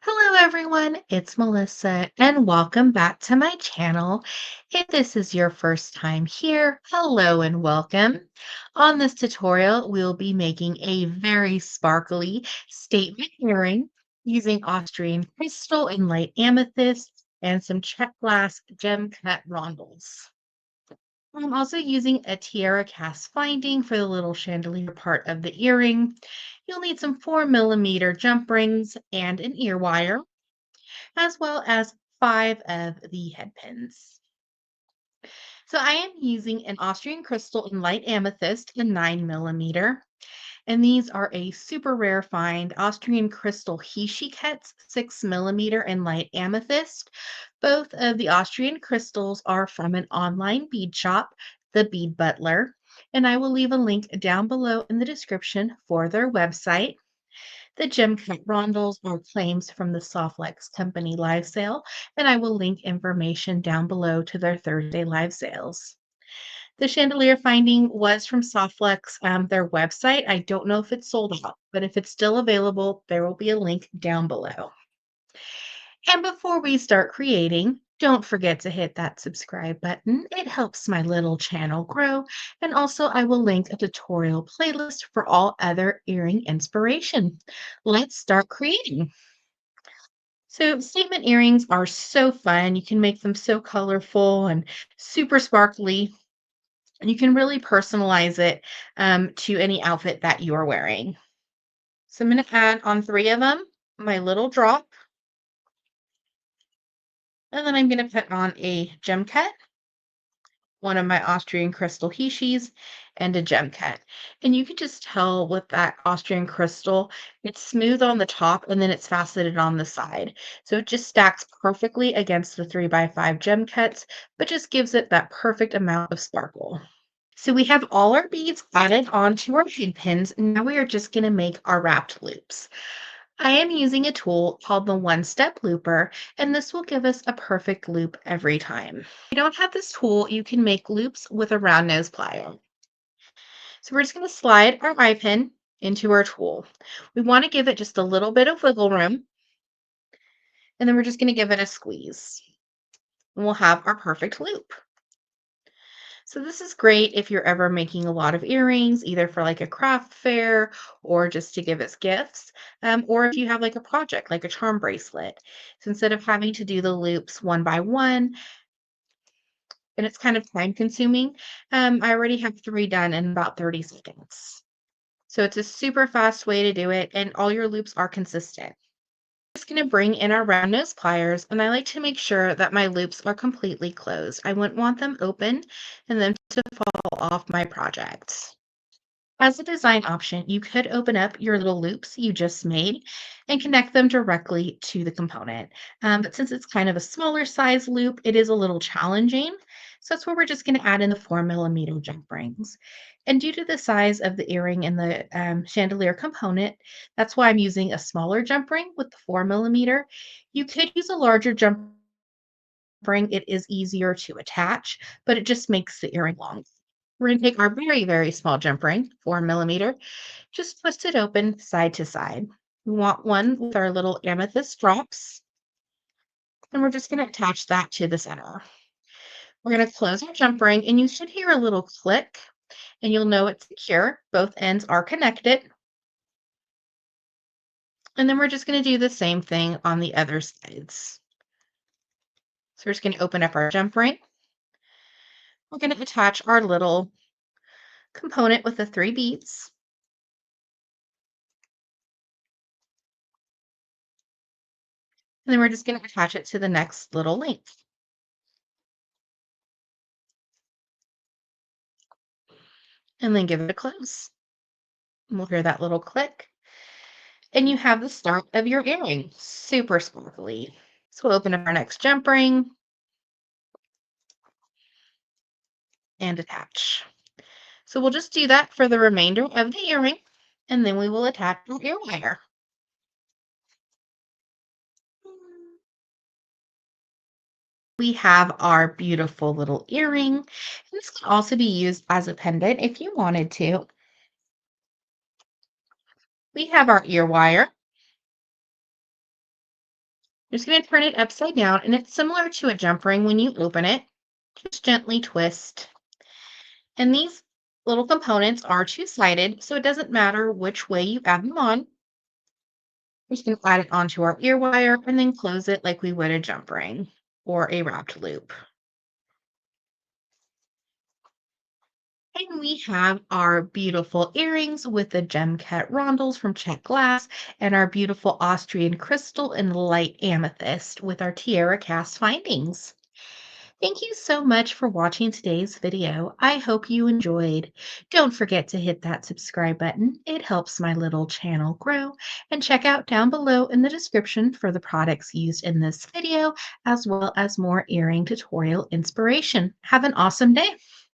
Hello, everyone. It's Melissa, and welcome back to my channel. If this is your first time here, hello and welcome. On this tutorial, we'll be making a very sparkly statement earring using Austrian crystal and light amethyst and some Czech glass gem cut rondels. I'm also using a tiara cast finding for the little chandelier part of the earring. You'll need some 4 millimeter jump rings and an ear wire, as well as 5 of the head pins. So I am using an Austrian crystal in light amethyst in 9 millimeter. And these are a super rare find Austrian crystal Hishi cuts, 6 millimeter in light amethyst. Both of the Austrian crystals are from an online bead shop, the Bead Butler. And I will leave a link down below in the description for their website. The gem cut rondels are claims from the Softlex Company live sale, and I will link information down below to their Thursday live sales. The chandelier finding was from Softlex, their website. I don't know if it's sold out, but if it's still available, there will be a link down below. And before we start creating, don't forget to hit that subscribe button. It helps my little channel grow. And also, I will link a tutorial playlist for all other earring inspiration. Let's start creating. So, statement earrings are so fun. You can make them so colorful and super sparkly. And you can really personalize it to any outfit that you are wearing. So, I'm going to add on 3 of them, my little drop. And then I'm going to put on a gem cut, one of my Austrian crystal Hishis, and a gem cut. And you can just tell with that Austrian crystal, it's smooth on the top and then it's faceted on the side. So it just stacks perfectly against the 3x5 gem cuts, but just gives it that perfect amount of sparkle. So we have all our beads added onto our head pins. Now we are just going to make our wrapped loops. I am using a tool called the one-step looper, and this will give us a perfect loop every time. If you don't have this tool, you can make loops with a round nose plier. So we're just going to slide our eye pin into our tool. We want to give it just a little bit of wiggle room, and then we're just going to give it a squeeze. And we'll have our perfect loop. So this is great if you're ever making a lot of earrings, either for like a craft fair or just to give as gifts, or if you have like a project, like a charm bracelet. So instead of having to do the loops one by one, and it's kind of time consuming, I already have 3 done in about 30 seconds. So it's a super fast way to do it, and all your loops are consistent. Just going to bring in our round nose pliers, and I like to make sure that my loops are completely closed. I wouldn't want them open and them to fall off my project. As a design option, you could open up your little loops you just made and connect them directly to the component. But since it's kind of a smaller size loop, it is a little challenging. So that's where we're just going to add in the 4 millimeter jump rings. And due to the size of the earring and the chandelier component, that's why I'm using a smaller jump ring with the 4 millimeter. You could use a larger jump ring. It is easier to attach, but it just makes the earring long. We're going to take our very, very small jump ring, 4 millimeter, just twist it open side to side. We want one with our little amethyst drops, and we're just going to attach that to the center. We're going to close our jump ring, and you should hear a little click, and you'll know it's secure. Both ends are connected. And then we're just going to do the same thing on the other sides. So we're just going to open up our jump ring. We're going to attach our little component with the 3 beads. And then we're just going to attach it to the next little link. And then give it a close. And we'll hear that little click. And you have the start of your earring. Super sparkly. So we'll open up our next jump ring and attach. So we'll just do that for the remainder of the earring, and then we will attach our ear wire. We have our beautiful little earring. This can also be used as a pendant if you wanted to. We have our ear wire. You're just going to turn it upside down, and it's similar to a jump ring when you open it. Just gently twist. And these little components are two-sided, so it doesn't matter which way you add them on. We're just going to add it onto our ear wire and then close it like we would a jump ring or a wrapped loop. And we have our beautiful earrings with the gem cut rondels from Czech Glass and our beautiful Austrian crystal and light amethyst with our tiara cast findings. Thank you so much for watching today's video. I hope you enjoyed. Don't forget to hit that subscribe button. It helps my little channel grow. And check out down below in the description for the products used in this video, as well as more earring tutorial inspiration. Have an awesome day.